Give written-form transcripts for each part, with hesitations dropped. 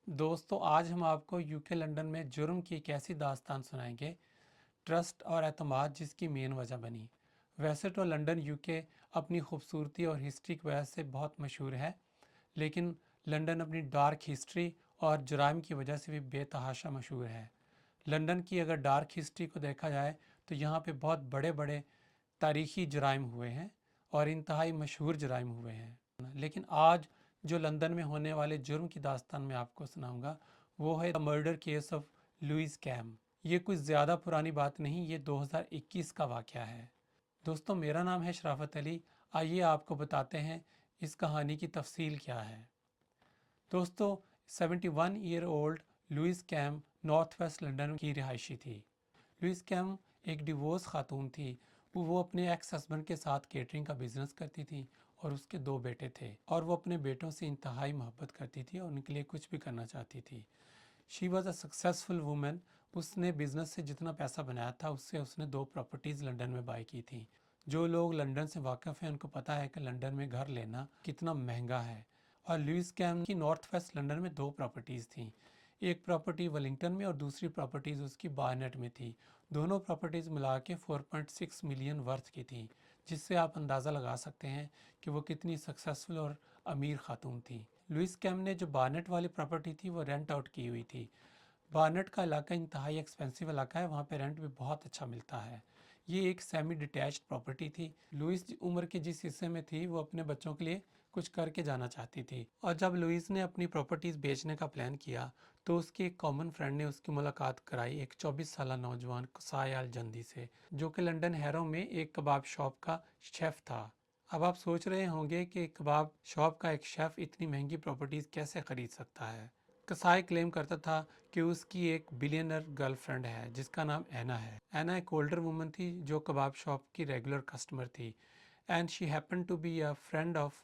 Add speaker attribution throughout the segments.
Speaker 1: دوستو آج ہم آپ کو یو کے لنڈن میں جرم کی ایک ایسی داستان سنائیں گے، ٹرسٹ اور اعتماد جس کی مین وجہ بنی۔ ویسے تو لنڈن یو کے اپنی خوبصورتی اور ہسٹری کی وجہ سے بہت مشہور ہے، لیکن لنڈن اپنی ڈارک ہسٹری اور جرائم کی وجہ سے بھی بے تحاشا مشہور ہے۔ لنڈن کی اگر ڈارک ہسٹری کو دیکھا جائے تو یہاں پہ بہت بڑے بڑے تاریخی جرائم ہوئے ہیں اور انتہائی مشہور جرائم ہوئے ہیں، لیکن آج جو لندن میں ہونے والے جرم کی داستان میں آپ کو سناؤں گا وہ ہے murder case of Lois Kam. یہ کچھ زیادہ پرانی بات نہیں، یہ 2021 کا واقعہ ہے۔ دوستو میرا نام ہے شرافت علی، آئیے آپ کو بتاتے ہیں اس کہانی کی تفصیل کیا ہے۔ دوستو 71 year old Lois Kam north west London کی رہائشی تھی۔ لوئس کیم ایک ڈیورس خاتون تھی، وہ اپنے ایکس ہسبینڈ کے ساتھ کیٹرنگ کا بزنس کرتی تھی اور اس کے 2 بیٹے تھے اور وہ اپنے بیٹوں سے انتہائی محبت کرتی تھی اور ان کے لیے کچھ بھی کرنا چاہتی تھی۔ She was a successful woman. اس نے بزنس سے جتنا پیسہ بنایا تھا اس سے اس نے 2 پراپرٹیز لنڈن میں بائی کی تھیں۔ جو لوگ لنڈن سے واقف ہیں ان کو پتہ ہے کہ لنڈن میں گھر لینا کتنا مہنگا ہے، اور لوئس کیم کی نارتھ ویسٹ لنڈن میں 2 پراپرٹیز تھیں۔ ایک پراپرٹی ولنگٹن میں اور دوسری پراپرٹیز اس کی بارنیٹ میں تھی۔ دونوں پراپرٹیز ملا کے 4.6 ملین ورتھ کی تھیں، جس سے آپ اندازہ لگا سکتے ہیں کہ وہ کتنی سکسیسفل اور امیر خاتون تھی۔ لوئس کیم نے جو بارنیٹ والی پراپرٹی تھی وہ رینٹ آؤٹ کی ہوئی تھی۔ بارنیٹ کا علاقہ انتہائی ایکسپینسو علاقہ ہے، وہاں پہ رینٹ بھی بہت اچھا ملتا ہے۔ یہ ایک سیمی ڈیٹیچڈ پراپرٹی تھی۔ لوئس عمر کے جس حصے میں تھی وہ اپنے بچوں کے لیے کچھ کر کے جانا چاہتی تھی، اور جب لوئس نے اپنی پراپرٹیز بیچنے کا پلان کیا تو اس کے ایک کامن فرینڈ نے اس کی ملاقات کرائی ایک 24 سالہ نوجوان قصائے الجندی سے، جو کہ لنڈن ہیرو میں ایک کباب شاپ کا شیف تھا۔ اب آپ سوچ رہے ہوں گے کہ کباب شاپ کا ایک شیف اتنی مہنگی پراپرٹیز کیسے خرید سکتا ہے۔ قصائے کلیم کرتا تھا کہ اس کی ایک بلینئر گرل فرینڈ ہے جس کا نام اینا ہے۔ اینا ایک اولڈر وومن تھی جو کباب شاپ کی ریگولر کسٹمر تھی، and she happen to be a friend of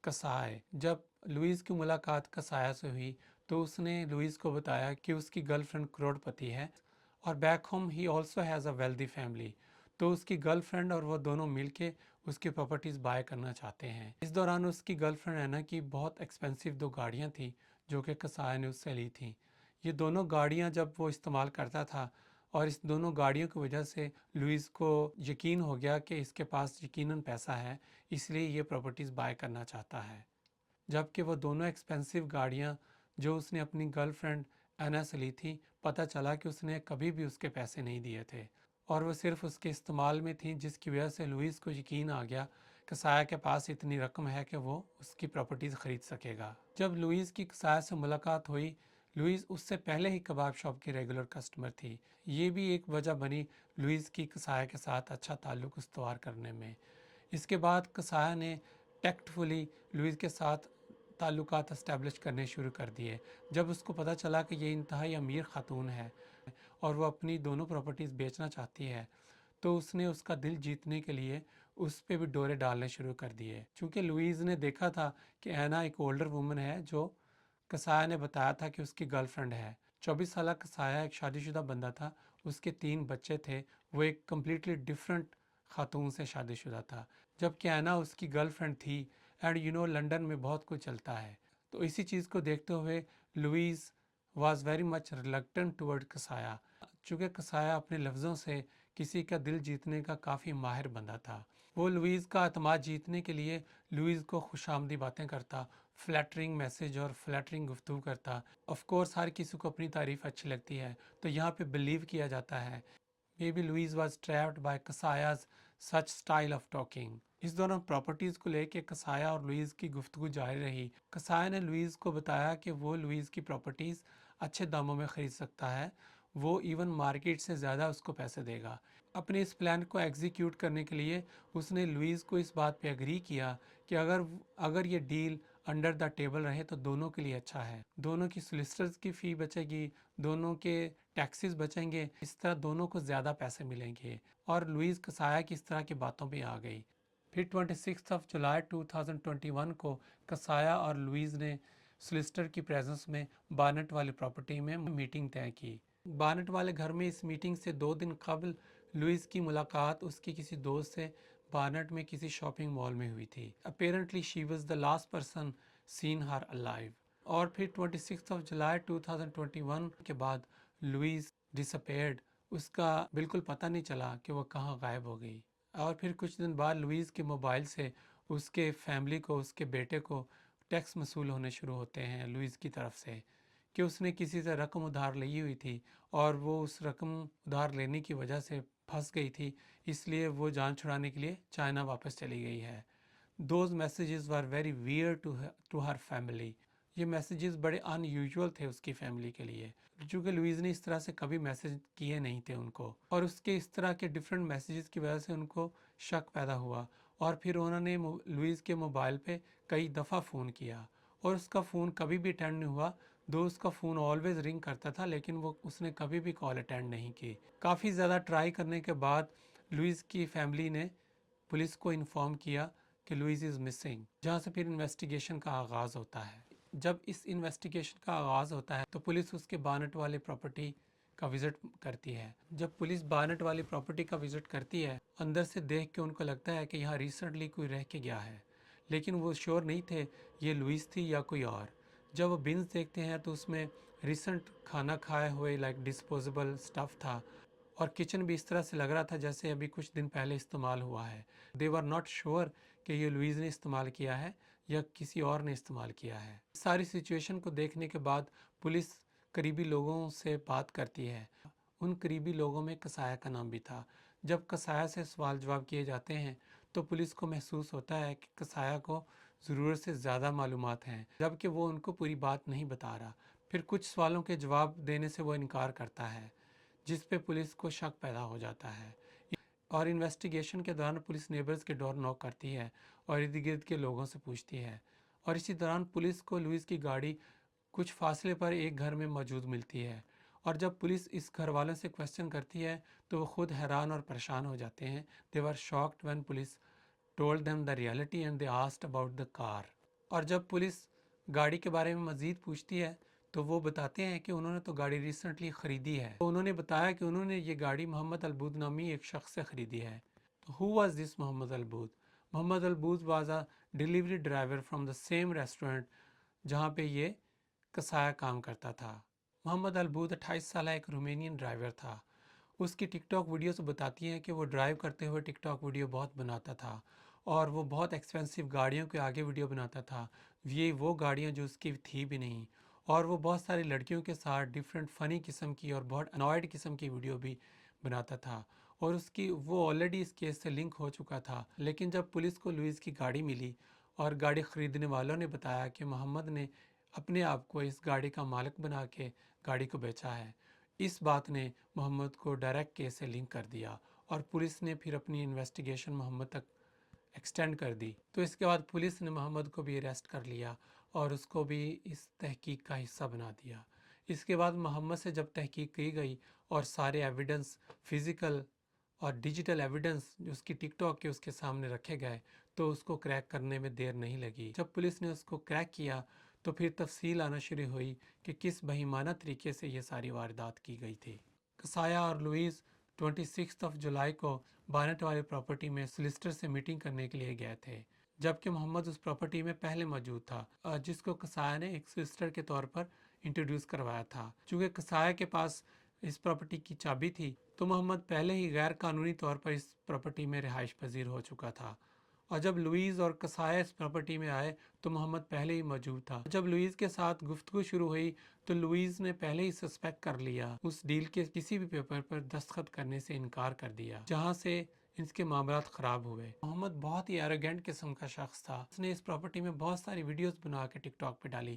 Speaker 1: Qusay. جب لوئس کی ملاقات قصائے سے ہوئی تو اس نے لوئس کو بتایا کہ اس کی گرل فرینڈ کروڑ پتی ہے اور back home he also has a wealthy family, تو اس کی گرل فرینڈ اور وہ دونوں مل کے اس کی پراپرٹیز بائی کرنا چاہتے ہیں۔ اس دوران اس کی گرل فرینڈ اینا کی بہت ایکسپینسو 2 گاڑیاں تھیں جو کہ قصائے نے اس سے لی تھیں۔ یہ دونوں گاڑیاں جب وہ استعمال کرتا تھا اور اس دونوں گاڑیوں کی وجہ سے لوئس کو یقین ہو گیا کہ اس کے پاس یقیناً پیسہ ہے، اس لیے یہ پراپرٹیز بائی کرنا چاہتا ہے۔ جبکہ وہ دونوں ایکسپینسو گاڑیاں جو اس نے اپنی گرل فرینڈ اینا سے لی تھی، پتہ چلا کہ اس نے کبھی بھی اس کے پیسے نہیں دیے تھے اور وہ صرف اس کے استعمال میں تھیں، جس کی وجہ سے لوئس کو یقین آ گیا کہ قصائے کے پاس اتنی رقم ہے کہ وہ اس کی پراپرٹیز خرید سکے گا۔ جب لوئس کی قصائے سے ملاقات ہوئی، لوئس اس سے پہلے ہی کباب شاپ کی ریگولر کسٹمر تھی۔ یہ بھی ایک وجہ بنی لوئس کی قصائے کے ساتھ اچھا تعلق استوار کرنے میں۔ اس کے بعد قصائے نے ٹیکٹفلی لوئس کے ساتھ تعلقات اسٹیبلش کرنے شروع کر دیے۔ جب اس کو پتہ چلا کہ یہ انتہائی امیر خاتون ہے اور وہ اپنی دونوں پراپرٹیز بیچنا چاہتی ہے، تو اس نے اس کا دل جیتنے کے لیے اس پہ بھی ڈورے ڈالنے شروع کر دیے۔ چونکہ لوئس نے دیکھا تھا کہ اینا ایک اولڈر وومن ہے جو قصائے نے بتایا تھا کہ اس کی گرل فرینڈ ہے۔ 24 سالہ قصائے ایک شادی شدہ بندہ تھا، اس کے 3 بچے تھے، وہ ایک کمپلیٹلی ڈفرینٹ خاتون سے شادی شدہ تھا، جبکہ اینا اس کی گرل فرینڈ تھی۔ اینڈ لنڈن میں بہت کچھ چلتا ہے، تو اسی چیز کو دیکھتے ہوئے Lois was very much reluctant toward Qusay, چونکہ قصائے اپنے لفظوں سے کسی کا دل جیتنے کا کافی ماہر بندہ تھا۔ وہ لوئس کا اعتماد جیتنے کے لیے لوئس کو خوش آمدی باتیں کرتا، فلیٹرنگ میسج اور فلیٹرنگ گفتگو کرتا۔ آف کورس ہر کسی کو اپنی تعریف اچھی لگتی ہے، تو یہاں پہ بلیو کیا جاتا ہے Maybe Louise was trapped by Kasaya's such style of talking۔ اس دوران پراپرٹیز کو لے کے قصائے اور لوئس کی گفتگو جاری رہی۔ قصائے نے لوئس کو بتایا کہ وہ لوئس کی پراپرٹیز اچھے داموں میں خرید سکتا ہے، وہ ایون مارکیٹ سے زیادہ اس کو پیسے دے گا۔ اپنے اس پلان کو ایگزیکیوٹ کرنے کے لیے اس نے لوئس کو اس بات پہ اگری کیا کہ اگر یہ ڈیل انڈر دا ٹیبل رہے تو دونوں کے لیے اچھا ہے، دونوں کی سولیسٹرز کی فی بچے گی، دونوں کے ٹیکسز بچیں گے، اس طرح دونوں کو زیادہ پیسے ملیں گے، اور لوئس قصائے کی اس طرح کی باتوں پہ آ گئی۔ پھر 26 جولائی 2021 کو قصائے اور لوئس نے سولیسٹر کی پریزنس میں بارنٹ والی پراپرٹی میں میٹنگ طے کی۔ بارنٹ والے گھر میں اس میٹنگ سے 2 دن قبل لوئس کی ملاقات اس کی کسی دوست سے بارنٹ میں کسی شاپنگ مال میں ہوئی تھی۔ Apparently she was the last person seen her alive. اور پھر 26 جولائی 2021 کے بعد لوئیز ڈسپیئرڈ، اس کا بالکل پتہ نہیں چلا کہ وہ کہاں غائب ہو گئی۔ اور پھر کچھ دن بعد لوئیز کے موبائل سے اس کے فیملی کو، اس کے بیٹے کو ٹیکس موصول ہونے شروع ہوتے ہیں لوئیز کی طرف سے کہ اس نے کسی سے رقم ادھار لی ہوئی تھی اور وہ اس رقم ادھار لینے کی وجہ سے پھنس گئی تھی، اس لیے وہ جان چھڑانے کے لیے چائنا واپس چلی گئی ہے۔ Those messages were very weird to her family. یہ میسیجز بڑے ان یوزول تھے اس کی فیملی کے لیے، چونکہ لوئیز نے اس طرح سے کبھی میسیج کیے نہیں تھے ان کو، اور اس کے اس طرح کے ڈفرینٹ میسیجز کی وجہ سے ان کو شک پیدا ہوا، اور پھر انہوں نے لوئیز کے موبائل پہ کئی دفعہ فون کیا اور اس کا فون کبھی بھی اٹینڈ نہیں ہوا، دو اس کا فون آلویز رنگ کرتا تھا لیکن اس نے کبھی بھی کال اٹینڈ نہیں کی۔ کافی زیادہ ٹرائی کرنے کے بعد لوئیز کی فیملی نے پولیس کو انفارم کیا کہ لوئیز از مسنگ، جہاں سے پھر انویسٹیگیشن کا آغاز ہوتا ہے۔ جب اس انویسٹیگیشن کا آغاز ہوتا ہے تو پولیس اس کے بانٹ والے پراپرٹی کا وزٹ کرتی ہے۔ جب پولیس بانٹ والی پراپرٹی کا وزٹ کرتی ہے، اندر سے دیکھ کے ان کو لگتا ہے کہ یہاں ریسنٹلی کوئی رہ کے گیا ہے، لیکن وہ شور نہیں تھے یہ لوئیز تھی یا کوئی اور۔ جب وہ بنز دیکھتے ہیں تو اس میں ریسنٹ کھانا کھائے ہوئے ڈسپوزیبل سٹف تھا، اور کچن بھی اس طرح سے لگ رہا تھا جیسے ابھی کچھ دن پہلے استعمال ہوا ہے۔ دے ور ناٹ شور کہ یہ لوئیز نے استعمال کیا ہے یا کسی اور نے استعمال کیا ہے۔ ساری سچویشن کو دیکھنے کے بعد پولیس قریبی لوگوں سے بات کرتی ہے۔ ان قریبی لوگوں میں قصایہ کا نام بھی تھا۔ جب قصایہ سے سوال جواب کیے جاتے ہیں تو پولیس کو محسوس ہوتا ہے کہ قصایہ کو ضرورت سے زیادہ معلومات ہیں، جبکہ وہ ان کو پوری بات نہیں بتا رہا۔ پھر کچھ سوالوں کے جواب دینے سے وہ انکار کرتا ہے، جس پہ پولیس کو شک پیدا ہو جاتا ہے، اور انویسٹیگیشن کے دوران پولیس نیبرز کے ڈور نوک کرتی ہے اور ارد گرد کے لوگوں سے پوچھتی ہے، اور اسی دوران پولیس کو لوئیز کی گاڑی کچھ فاصلے پر ایک گھر میں موجود ملتی ہے، اور جب پولیس اس گھر والوں سے کویسچن کرتی ہے تو وہ خود حیران اور پریشان ہو جاتے ہیں۔ They were shocked when police told them the reality and they asked about the car۔ اور جب پولیس گاڑی کے بارے میں مزید پوچھتی ہے تو وہ بتاتے ہیں کہ انہوں نے تو گاڑی ریسنٹلی خریدی ہے۔ تو انہوں نے بتایا کہ انہوں نے یہ گاڑی محمد البود نامی ایک شخص سے خریدی ہے۔ تو who was this Muhammad البود؟ Muhammad البود was a delivery driver from the same restaurant جہاں پہ یہ قصایہ کام کرتا تھا۔ محمد البود 28 سالہ ایک رومینین ڈرائیور تھا۔ اس کی ٹک ٹاک ویڈیوز بتاتی ہیں کہ وہ ڈرائیو کرتے ہوئے ٹک ٹاک ویڈیو بہت بناتا تھا، اور وہ بہت ایکسپینسو گاڑیوں کے آگے ویڈیو بناتا تھا، یہ وہ گاڑیاں جو اس کی تھی بھی نہیں، اور وہ بہت ساری لڑکیوں کے ساتھ ڈیفرنٹ فنی قسم کی اور بہت انوائڈ قسم کی ویڈیو بھی بناتا تھا، اور وہ آلریڈی اس کیس سے لنک ہو چکا تھا۔ لیکن جب پولیس کو لوئیز کی گاڑی ملی اور گاڑی خریدنے والوں نے بتایا کہ محمد نے اپنے آپ کو اس گاڑی کا مالک بنا کے گاڑی کو بیچا ہے، اس بات نے محمد کو ڈائریکٹ کیس سے لنک کر دیا، اور پولیس نے پھر اپنی انویسٹیگیشن محمد تک ایکسٹینڈ کر دی۔ تو اس کے بعد پولیس نے محمد کو بھی اریسٹ کر لیا اور اس کو بھی اس تحقیق کا حصہ بنا دیا۔ اس کے بعد محمد سے جب تحقیق کی گئی اور سارے ایویڈنس، فزیکل اور ڈیجیٹل ایویڈنس جو اس کی ٹک ٹاک کے اس کے سامنے رکھے گئے تو اس کو کریک کرنے میں دیر نہیں لگی۔ جب پولیس نے اس کو کریک کیا تو پھر تفصیل آنا شروع ہوئی کہ کس بہیمانہ طریقے سے یہ ساری واردات کی گئی تھی۔ قصایہ اور لوئیز 26 جولائی کو بانٹ والی پراپرٹی میں سولسٹر سے میٹنگ کرنے کے لیے گئے تھے، جبکہ محمد اس پراپرٹی میں پہلے موجود تھا، جس کو قصایہ نے ایک سولسٹر کے طور پر انٹروڈیوس کروایا تھا۔ چونکہ قصایہ کے پاس اس پراپرٹی کی چابی تھی تو محمد پہلے ہی غیر قانونی طور پر اس پراپرٹی میں رہائش پذیر ہو چکا تھا، اور جب لوئیز اور قصایہ اس پراپرٹی میں آئے تو محمد پہلے ہی موجود تھا۔ جب لوئیز کے ساتھ گفتگو شروع ہوئی تو لوئیز نے پہلے ہی سسپیکٹ کر لیا، اس ڈیل کے کسی بھی پیپر پر دستخط کرنے سے انکار کر دیا، جہاں سے اس کے معاملات خراب ہوئے۔ محمد بہت ہی ایروگینٹ قسم کا شخص تھا۔ اس نے اس پراپرٹی میں بہت ساری ویڈیوز بنا کے ٹک ٹاک پہ ڈالی،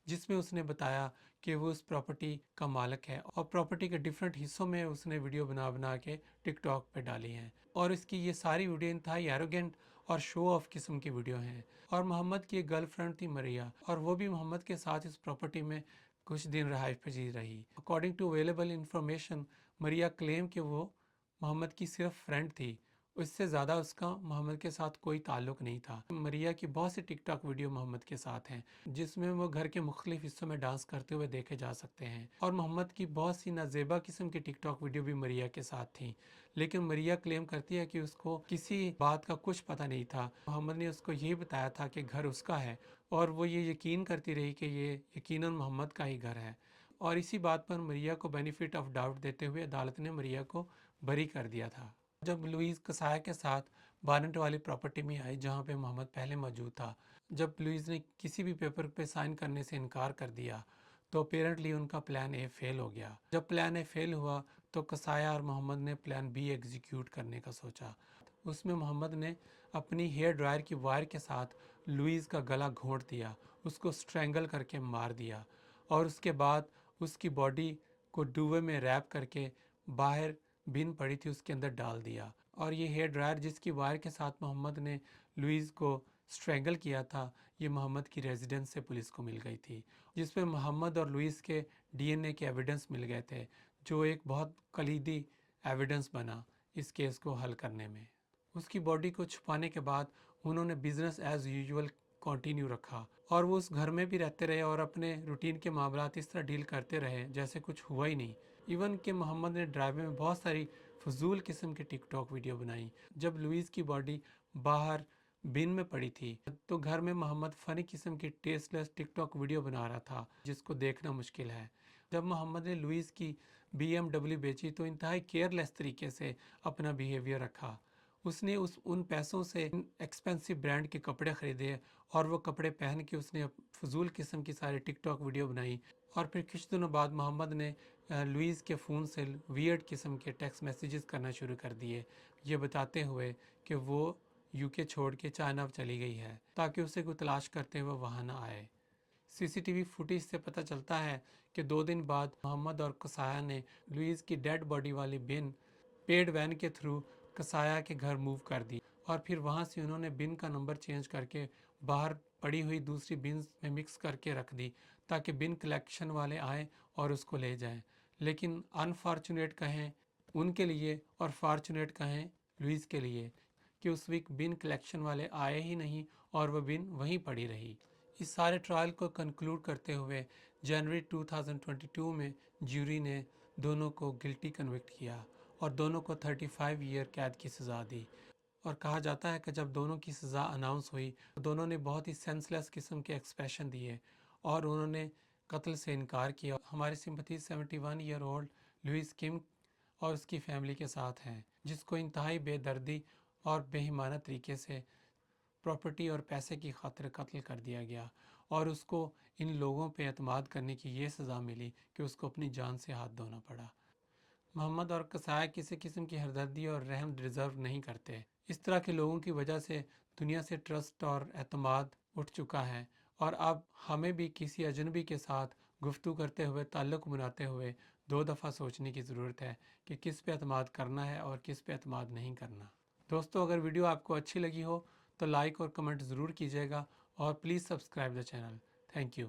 Speaker 1: جس میں اس نے بتایا کہ وہ اس پراپرٹی کا مالک ہے، اور پراپرٹی کے ڈیفرنٹ حصوں میں اس نے ویڈیو بنا کے ٹک ٹاک پہ ڈالی ہیں، اور اس کی یہ ساری ویڈیو انتہائی ایروگینٹ اور شو آف قسم کی ویڈیو ہیں۔ اور محمد کی ایک گرل فرینڈ تھی مریا، اور وہ بھی محمد کے ساتھ اس پراپرٹی میں کچھ دن رہائش پذیر رہی۔ اکارڈنگ ٹو اویلیبل انفارمیشن، مریا کلیم کہ وہ محمد کی صرف فرینڈ تھی، اس سے زیادہ اس کا محمد کے ساتھ کوئی تعلق نہیں تھا۔ مریا کی بہت سی ٹک ٹاک ویڈیو محمد کے ساتھ ہیں، جس میں وہ گھر کے مختلف حصوں میں ڈانس کرتے ہوئے دیکھے جا سکتے ہیں، اور محمد کی بہت سی نازیبا قسم کی ٹک ٹاک ویڈیو بھی مریا کے ساتھ تھیں۔ لیکن مریا کلیم کرتی ہے کہ اس کو کسی بات کا کچھ پتہ نہیں تھا۔ محمد نے اس کو یہی بتایا تھا کہ گھر اس کا ہے، اور وہ یہ یقین کرتی رہی کہ یہ یقیناً محمد کا ہی گھر ہے، اور اسی بات پر مریا کو بینیفٹ آف ڈاؤٹ دیتے ہوئے عدالت نے مریا کو بری کر دیا تھا۔ جب لوئیز کسایا کے ساتھ بارنٹ والی پراپرٹی میں آئی جہاں پہ محمد پہلے موجود تھا، جب لوئیز نے کسی بھی پیپر پہ سائن کرنے سے انکار کر دیا تو اپیرنٹلی ان کا پلان اے فیل ہو گیا۔ جب پلان اے فیل ہوا تو کسایا اور محمد نے پلان بی ایگزیکیوٹ کرنے کا سوچا۔ اس میں محمد نے اپنی ہیئر ڈرائر کی وائر کے ساتھ لوئیز کا گلا گھونٹ دیا، اس کو سٹرینگل کر کے مار دیا، اور اس کے بعد اس کی باڈی کو ڈوبے میں ریپ کر کے باہر بن پڑی تھی اس کے اندر ڈال دیا۔ اور یہ ہیئر ڈرائر جس کی وائر کے ساتھ محمد نے لوئیز کو سٹرینگل کیا تھا، یہ محمد کی ریزیڈنس سے پولیس کو مل گئی تھی، جس پہ محمد اور لوئیز کے ڈی این اے کے ایویڈنس مل گئے تھے، جو ایک بہت کلیدی ایویڈنس بنا اس کیس کو حل کرنے میں۔ اس کی باڈی کو چھپانے کے بعد انہوں نے بزنس ایز یوزول کنٹینیو رکھا، اور وہ اس گھر میں بھی رہتے رہے اور اپنے روٹین کے معاملات اس طرح ڈیل کرتے رہے جیسے کچھ ہوا ہی نہیں۔ ایون کہ محمد نے ڈرائیو میں بہت ساری فضول قسم کی ٹک ٹاک ویڈیو بنائی۔ جب لوئیز کی باڈی باہر بن میں پڑی تھی تو گھر میں محمد فنی قسم کی ٹیسٹ لیس ٹک ٹاک ویڈیو بنا رہا تھا جس کو دیکھنا مشکل ہے۔ جب محمد نے لوئیز کی BMW بیچی تو انتہائی کیئر لیس طریقے سے اپنا بیہیویئر رکھا۔ اس نے ان پیسوں سے ایکسپینسو برانڈ کے کپڑے خریدے، اور وہ کپڑے پہن کے اس نے فضول قسم کی ساری ٹک ٹاک ویڈیو بنائی۔ اور پھر کچھ دنوں بعد محمد نے لوئیز کے فون سے ویئرڈ قسم کے ٹیکسٹ میسیجز کرنا شروع کر دیے، یہ بتاتے ہوئے کہ وہ UK چھوڑ کے چائنا چلی گئی ہے تاکہ اسے کوئی تلاش کرتے ہوئے وہاں نہ آئے۔ CCTV فوٹیج سے پتہ چلتا ہے کہ 2 دن بعد محمد اور کسایا نے لوئیز کی ڈیڈ باڈی والی بن پیڈ وین کے تھرو کسایا کے گھر موو کر دی، اور پھر وہاں سے انہوں نے بن کا نمبر چینج کر کے باہر پڑی ہوئی دوسری بنز میں مکس کر کے رکھ دی تاکہ بن کلیکشن والے آئیں اور اس کو لے جائیں۔ لیکن انفارچونیٹ کہیں ان کے لیے اور فارچونیٹ کہیں لوئیز کے لیے کہ اس ویک بن کلیکشن والے آئے ہی نہیں اور وہ بن وہیں پڑی رہی۔ اس سارے ٹرائل کو کنکلوڈ کرتے ہوئے جنوری 2022 میں جیوری نے دونوں کو گلٹی کنوکٹ کیا اور دونوں کو 35 ایئر قید کی سزا دی۔ اور کہا جاتا ہے کہ جب دونوں کی سزا اناؤنس ہوئی تو دونوں نے بہت ہی سینس لیس قسم کے ایکسپریشن دیے اور انہوں نے قتل سے انکار کیا۔ ہماری سمپتھی 71 ایئر اولڈ لوئیز کم اور اس کی فیملی کے ساتھ ہیں، جس کو انتہائی بے دردی اور بے ایمانہ طریقے سے پراپرٹی اور پیسے کی خاطر قتل کر دیا گیا، اور اس کو ان لوگوں پہ اعتماد کرنے کی یہ سزا ملی کہ اس کو اپنی جان سے ہاتھ دھونا پڑا۔ محمد اور کسایا کسی قسم کی ہمدردی اور رحم ڈیزرو نہیں کرتے۔ اس طرح کے لوگوں کی وجہ سے دنیا سے ٹرسٹ اور اعتماد اٹھ چکا ہے، اور اب ہمیں بھی کسی اجنبی کے ساتھ گفتگو کرتے ہوئے، تعلق بناتے ہوئے 2 دفعہ سوچنے کی ضرورت ہے کہ کس پہ اعتماد کرنا ہے اور کس پہ اعتماد نہیں کرنا۔ دوستو، اگر ویڈیو آپ کو اچھی لگی ہو تو لائک اور کمنٹ ضرور کیجیے گا، اور please subscribe the channel. Thank you.